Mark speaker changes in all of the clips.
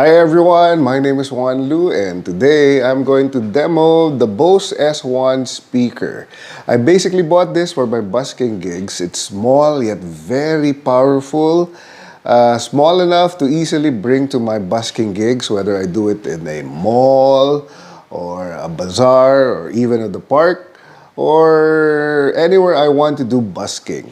Speaker 1: Hi everyone, my name is Wanlu and today I'm going to demo the Bose S1 speaker. I basically bought this for my busking gigs. It's small yet very powerful. Small enough to easily bring to my busking gigs, whether I do it in a mall or a bazaar or even at the park or anywhere I want to do busking.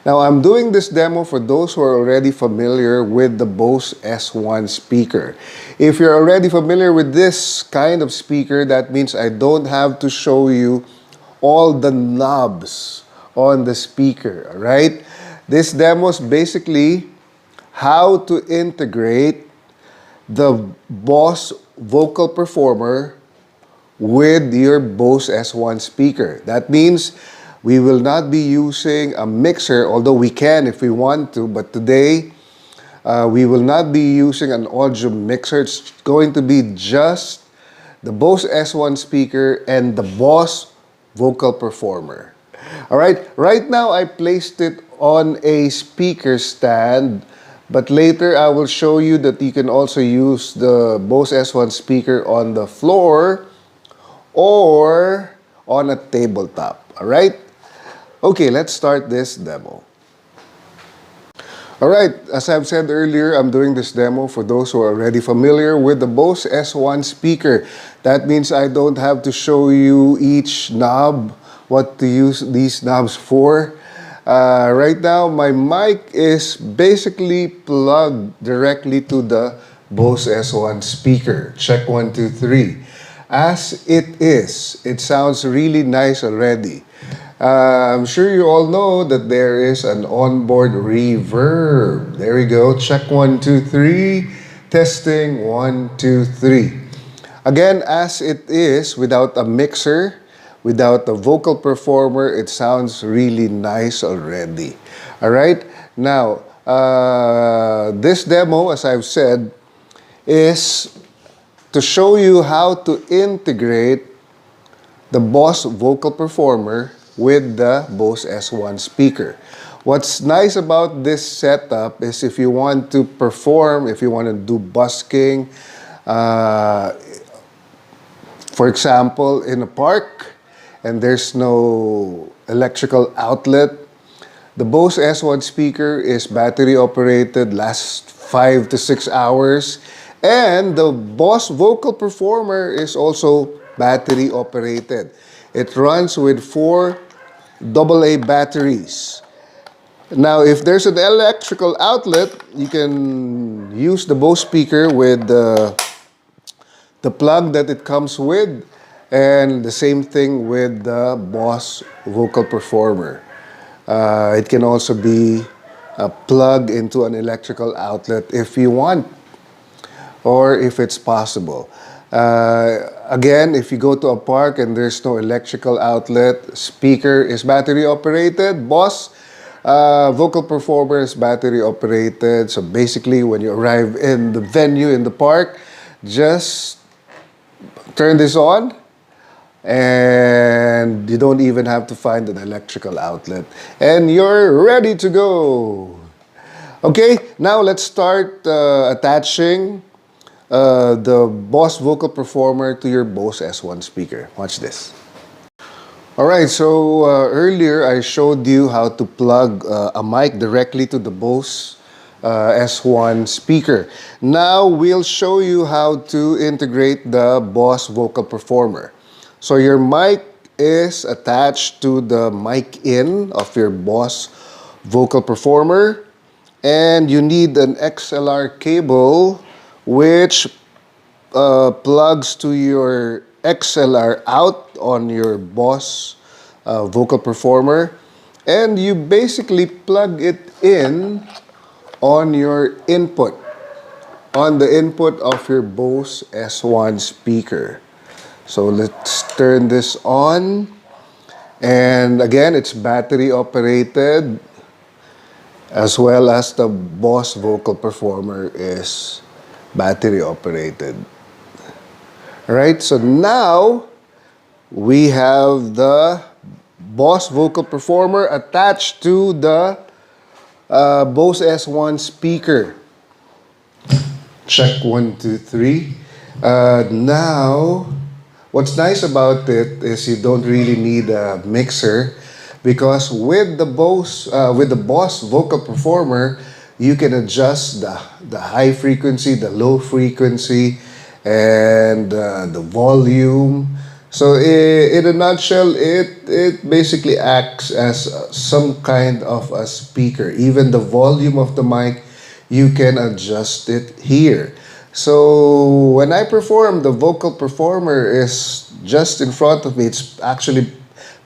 Speaker 1: Now, I'm doing this demo for those who are already familiar with the Bose S1 speaker. If you're already familiar with this kind of speaker, that means I don't have to show you all the knobs on the speaker, right? This demo is basically how to integrate the Bose Vocal Performer with your Bose S1 speaker. That means we will not be using a mixer, although we can if we want to, but today we will not be using an audio mixer. It's going to be just the Bose S1 speaker and the Bose Vocal Performer. All right, right now I placed it on a speaker stand, but later I will show you that you can also use the Bose S1 speaker on the floor or on a tabletop. All right? Okay, let's start this demo. Alright, as I've said earlier, I'm doing this demo for those who are already familiar with the Bose S1 speaker. That means I don't have to show you each knob, what to use these knobs for. Right now, my mic is basically plugged directly to the Bose S1 speaker. Check 1, 2, 3. As it is, it sounds really nice already. I'm sure you all know that there is an onboard reverb. There we go. Check 1, 2, 3. Testing 1, 2, 3. Again, as it is, without a mixer, without a vocal performer, it sounds really nice already. Alright? Now, this demo, as I've said, is to show you how to integrate the Bose Vocal Performer with the Bose S1 speaker. What's nice about this setup is if you want to perform, if you want to do busking, for example, in a park, and there's no electrical outlet, the Bose S1 speaker is battery operated, lasts 5 to 6 hours, and the Bose Vocal Performer is also battery operated. It runs with 4 AA batteries. Now, if there's an electrical outlet, you can use the Bose speaker with the plug that it comes with, and the same thing with the Bose Vocal Performer. It can also be plugged into an electrical outlet if you want, or if it's possible. Again, if you go to a park and there's no electrical outlet, speaker is battery operated, Bose Vocal Performer is battery operated. So basically, when you arrive in the venue in the park, just turn this on and you don't even have to find an electrical outlet and you're ready to go. Okay, now let's start attaching the Bose Vocal Performer to your Bose S1 speaker. Watch this. Alright, so earlier I showed you how to plug a mic directly to the Bose S1 speaker. Now we'll show you how to integrate the Bose Vocal Performer. So your mic is attached to the mic in of your Bose Vocal Performer, and you need an XLR cable which plugs to your XLR out on your Bose Vocal Performer, and you basically plug it in on your input, on the input of your Bose S1 speaker. So let's turn this on, and again, it's battery operated, as well as the Bose Vocal Performer is battery operated. Alright, so now we have the Bose Vocal Performer attached to the Bose S1 speaker. Check 1, 2, 3. Now, what's nice about it is you don't really need a mixer because with the Boss Vocal Performer, you can adjust the high frequency, the low frequency, and the volume. So in a nutshell, it basically acts as some kind of a speaker. Even the volume of the mic, you can adjust it here. So when I perform, the vocal performer is just in front of me. It's actually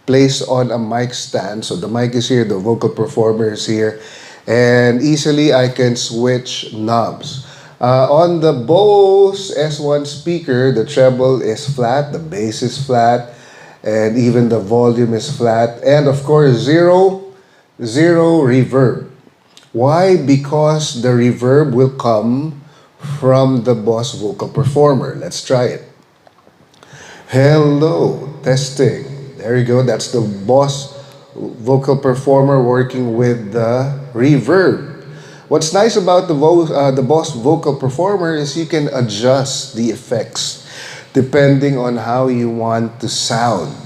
Speaker 1: placed on a mic stand. So the mic is here, the vocal performer is here, and easily I can switch knobs. On the Bose S1 speaker, the treble is flat, the bass is flat, and even the volume is flat, and of course zero reverb. Why? Because the reverb will come from the Boss Vocal Performer. Let's try it. Hello, testing. There you go. That's the Boss Vocal Performer working with the reverb. What's nice about the Boss Vocal Performer is you can adjust the effects depending on how you want to sound.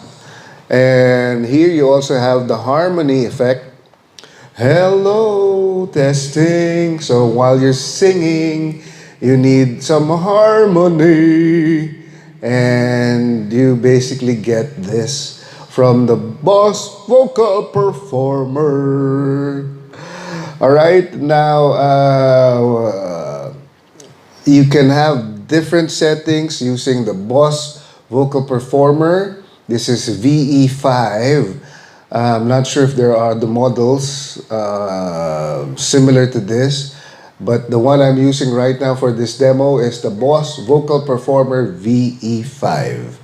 Speaker 1: And here you also have the harmony effect. Hello, testing. So while you're singing, you need some harmony. And you basically get this from the Boss Vocal Performer. Alright, now you can have different settings using the Boss Vocal Performer. This is VE5. I'm not sure if there are the models similar to this, but the one I'm using right now for this demo is the Boss Vocal Performer VE5.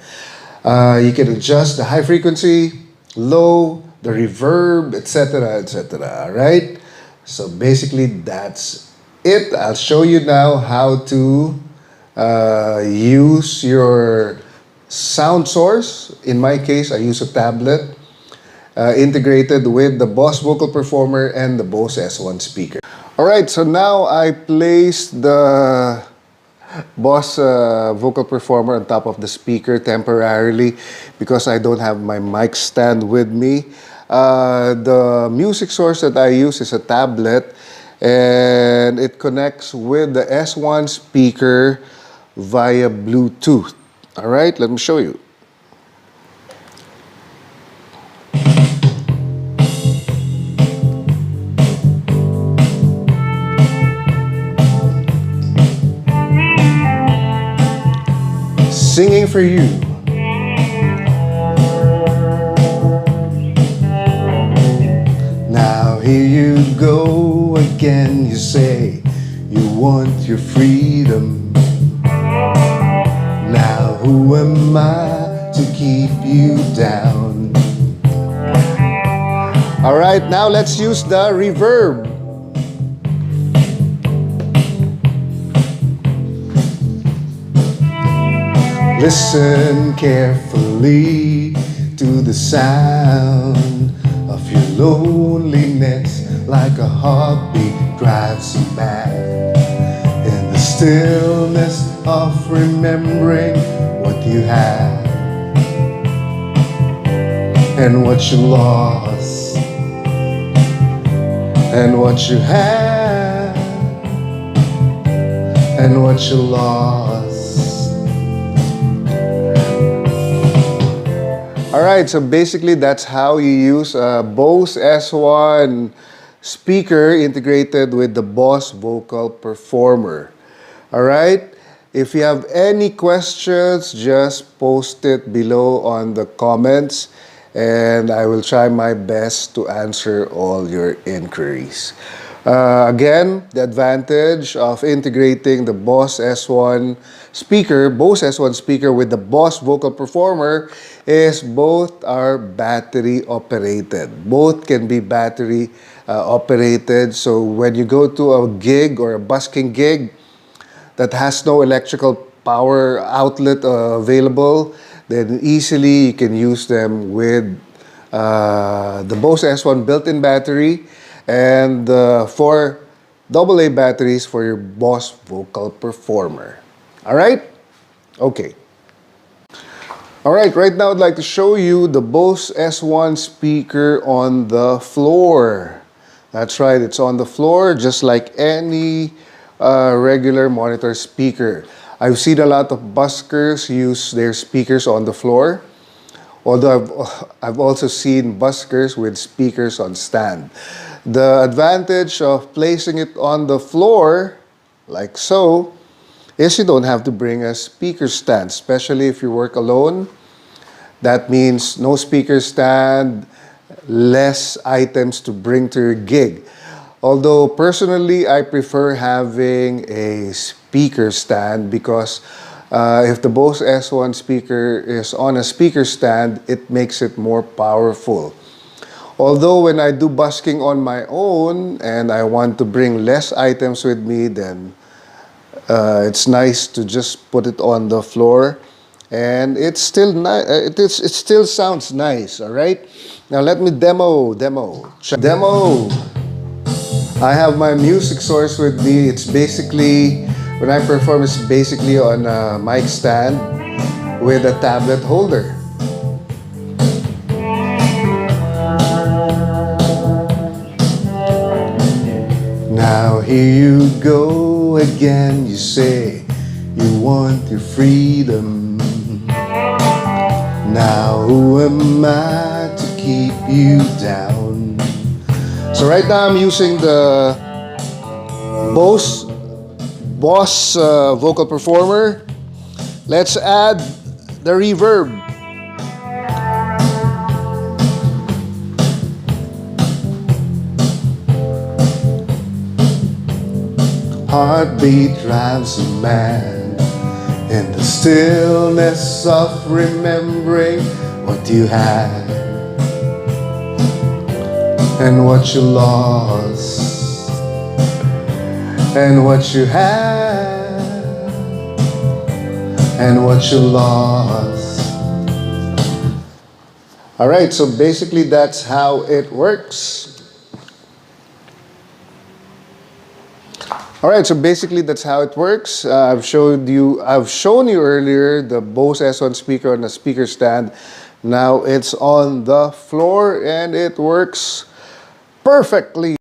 Speaker 1: You can adjust the high frequency, low, the reverb, etc., etc. Alright? So basically that's it. I'll show you now how to use your sound source. In my case, I use a tablet integrated with the Boss Vocal Performer and the Bose S1 speaker. Alright, so now I placed the Boss Vocal Performer on top of the speaker temporarily because I don't have my mic stand with me. The music source that I use is a tablet and it connects with the S1 speaker via Bluetooth. Alright, let me show you. Singing for you. Now here you go again, you say you want your freedom. Now who am I to keep you down? Alright, now let's use the reverb. Listen carefully to the sound of your loneliness, like a heartbeat drives you mad. In the stillness of remembering what you had and what you lost and what you had and what you lost. Alright, so basically that's how you use a Bose S1 speaker integrated with the Boss Vocal Performer. Alright, if you have any questions, just post it below on the comments and I will try my best to answer all your inquiries. Again, the advantage of integrating the Bose S1 speaker with the Boss Vocal Performer is both are battery operated. Both can be battery operated. So when you go to a gig or a busking gig that has no electrical power outlet available, then easily you can use them with the Bose S1 built-in battery. And for AA batteries for your Bose Vocal Performer. Alright? Okay. Alright, right now I'd like to show you the Bose S1 speaker on the floor. That's right, it's on the floor just like any regular monitor speaker. I've seen a lot of buskers use their speakers on the floor. Although I've also seen buskers with speakers on stand. The advantage of placing it on the floor, like so, is you don't have to bring a speaker stand, especially if you work alone. That means no speaker stand, less items to bring to your gig. Although personally, I prefer having a speaker stand because if the Bose S1 speaker is on a speaker stand, it makes it more powerful. Although when I do busking on my own and I want to bring less items with me, then it's nice to just put it on the floor, and it's still it still sounds nice. All right. Now let me demo. I have my music source with me. It's basically, when I perform, it's basically on a mic stand with a tablet holder. Now here you go again, you say you want your freedom. Now who am I to keep you down? So right now I'm using the Bose Vocal Performer. Let's add the reverb. Heartbeat drives a man in the stillness of remembering what you had and what you lost and what you had and what you lost. All right, so basically that's how it works. Alright, so basically that's how it works. I've shown you earlier the Bose S1 speaker on a speaker stand. Now it's on the floor and it works perfectly.